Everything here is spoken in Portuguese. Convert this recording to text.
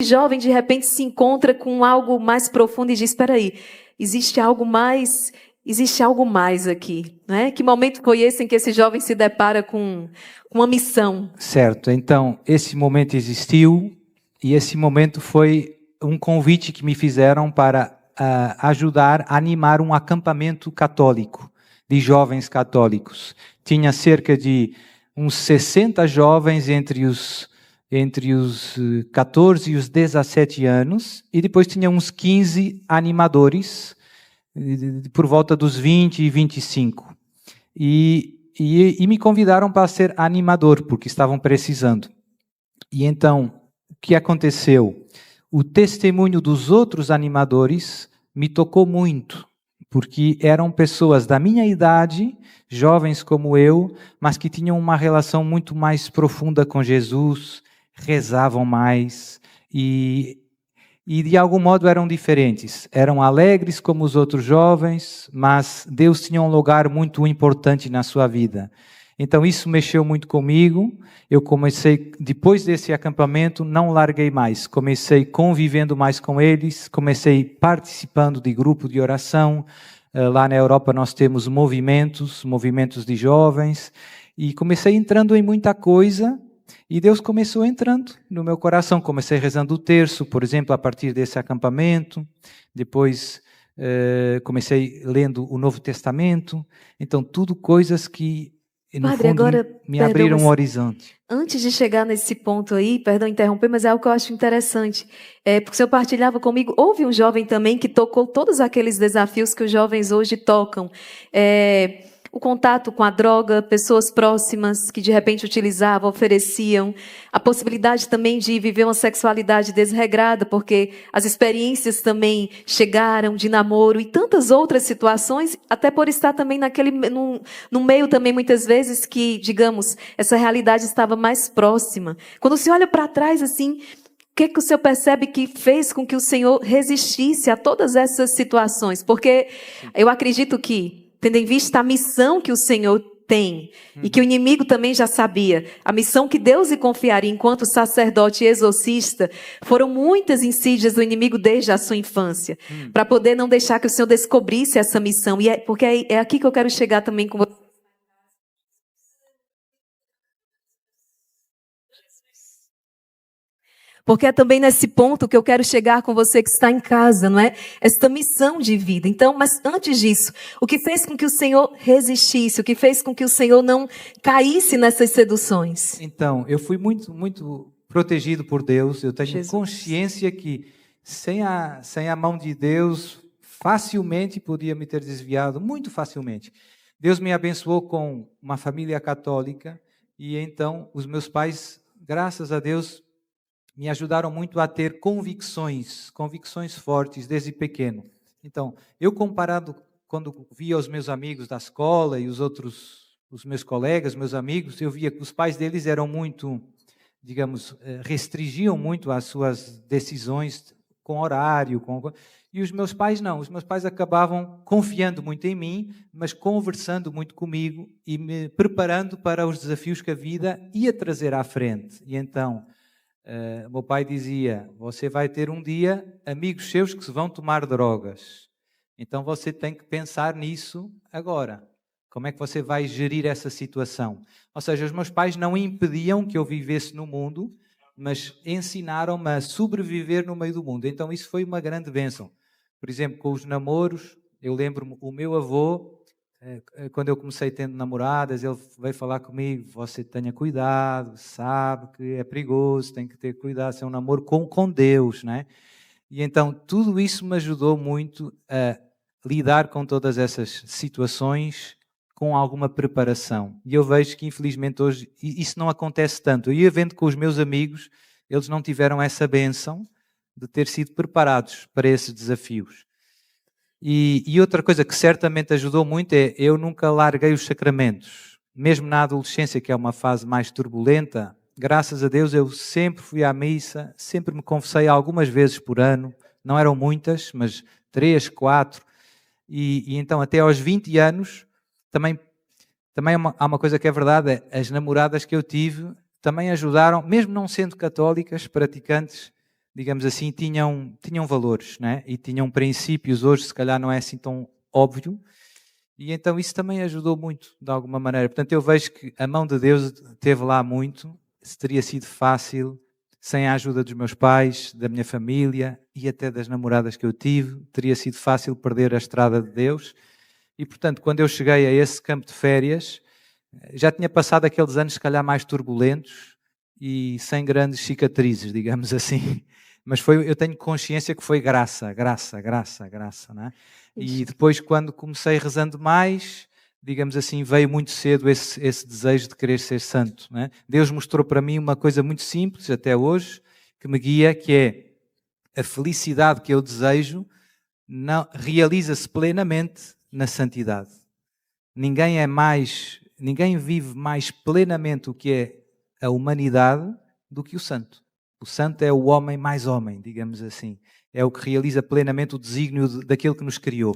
jovem de repente se encontra com algo mais profundo e diz, espera aí, existe algo mais aqui, né? Que momento foi esse em que esse jovem se depara com uma missão? Certo, então esse momento existiu e esse momento foi um convite que me fizeram para ajudar a animar um acampamento católico, de jovens católicos. Tinha cerca de uns 60 jovens entre os 14 e os 17 anos, e depois tinha uns 15 animadores, por volta dos 20 e 25. E me convidaram para ser animador, porque estavam precisando. E então, o que aconteceu? O testemunho dos outros animadores me tocou muito, porque eram pessoas da minha idade, jovens como eu, mas que tinham uma relação muito mais profunda com Jesus, rezavam mais e de algum modo eram diferentes. Eram alegres como os outros jovens, mas Deus tinha um lugar muito importante na sua vida. Então isso mexeu muito comigo. Eu comecei, depois desse acampamento, não larguei mais. Comecei convivendo mais com eles, comecei participando de grupo de oração. Lá na Europa nós temos movimentos de jovens, e comecei entrando em muita coisa, e Deus começou entrando no meu coração. Comecei rezando o terço, por exemplo, a partir desse acampamento. Depois comecei lendo o Novo Testamento. Então, tudo coisas que, no Padre, fundo, agora, me abriram um horizonte. Antes de chegar nesse ponto aí, perdão interromper, mas é algo que eu acho interessante. Porque o senhor partilhava comigo, houve um jovem também que tocou todos aqueles desafios que os jovens hoje tocam. O contato com a droga, pessoas próximas que de repente utilizavam, ofereciam, a possibilidade também de viver uma sexualidade desregrada, porque as experiências também chegaram de namoro e tantas outras situações, até por estar também num meio também muitas vezes que, digamos, essa realidade estava mais próxima. Quando se olha para trás assim, o que o senhor percebe que fez com que o Senhor resistisse a todas essas situações? Porque eu acredito que, tendo em vista a missão que o Senhor tem, e que o inimigo também já sabia, a missão que Deus lhe confiaria enquanto sacerdote e exorcista, foram muitas insídias do inimigo desde a sua infância, para poder não deixar que o Senhor descobrisse essa missão. E porque é aqui que eu quero chegar também com você. Porque é também nesse ponto que eu quero chegar com você que está em casa, não é? Esta missão de vida. Então, mas antes disso, o que fez com que o Senhor resistisse? O que fez com que o Senhor não caísse nessas seduções? Então, eu fui muito, muito protegido por Deus. Eu tenho consciência que sem a mão de Deus, facilmente podia me ter desviado, muito facilmente. Deus me abençoou com uma família católica, e então os meus pais, graças a Deus, me ajudaram muito a ter convicções fortes desde pequeno. Então, eu comparado, quando via os meus amigos da escola e os meus colegas, meus amigos, eu via que os pais deles eram muito, digamos, restringiam muito as suas decisões com horário, e os meus pais não. Os meus pais acabavam confiando muito em mim, mas conversando muito comigo e me preparando para os desafios que a vida ia trazer à frente. E então, meu pai dizia, você vai ter um dia amigos seus que se vão tomar drogas. Então você tem que pensar nisso agora. Como é que você vai gerir essa situação? Ou seja, os meus pais não impediam que eu vivesse no mundo, mas ensinaram-me a sobreviver no meio do mundo. Então isso foi uma grande bênção. Por exemplo, com os namoros, eu lembro-me, o meu avô, quando eu comecei tendo namoradas, ele veio falar comigo, você tenha cuidado, sabe que é perigoso, tem que ter cuidado, é um namoro com Deus, né? E então tudo isso me ajudou muito a lidar com todas essas situações com alguma preparação. E eu vejo que infelizmente hoje isso não acontece tanto. Eu ia vendo com os meus amigos, eles não tiveram essa bênção de ter sido preparados para esses desafios. E outra coisa que certamente ajudou muito é, eu nunca larguei os sacramentos. Mesmo na adolescência, que é uma fase mais turbulenta, graças a Deus eu sempre fui à missa, sempre me confessei algumas vezes por ano, não eram muitas, mas 3, 4, e então até aos 20 anos, também há uma coisa que é verdade, as namoradas que eu tive também ajudaram, mesmo não sendo católicas, praticantes, digamos assim, tinham valores, né? E tinham princípios. Hoje, se calhar, não é assim tão óbvio. E então isso também ajudou muito, de alguma maneira. Portanto, eu vejo que a mão de Deus esteve lá muito. Se teria sido fácil, sem a ajuda dos meus pais, da minha família e até das namoradas que eu tive, teria sido fácil perder a estrada de Deus. E, portanto, quando eu cheguei a esse campo de férias, já tinha passado aqueles anos, se calhar, mais turbulentos e sem grandes cicatrizes, digamos assim. Mas eu tenho consciência que foi graça, não é? E depois, quando comecei rezando mais, digamos assim, veio muito cedo esse desejo de querer ser santo, não é? Deus mostrou para mim uma coisa muito simples, até hoje, que me guia, que é a felicidade que eu desejo realiza-se plenamente na santidade. Ninguém vive mais plenamente o que é a humanidade do que o santo. O santo é o homem mais homem, digamos assim. É o que realiza plenamente o desígnio daquele que nos criou.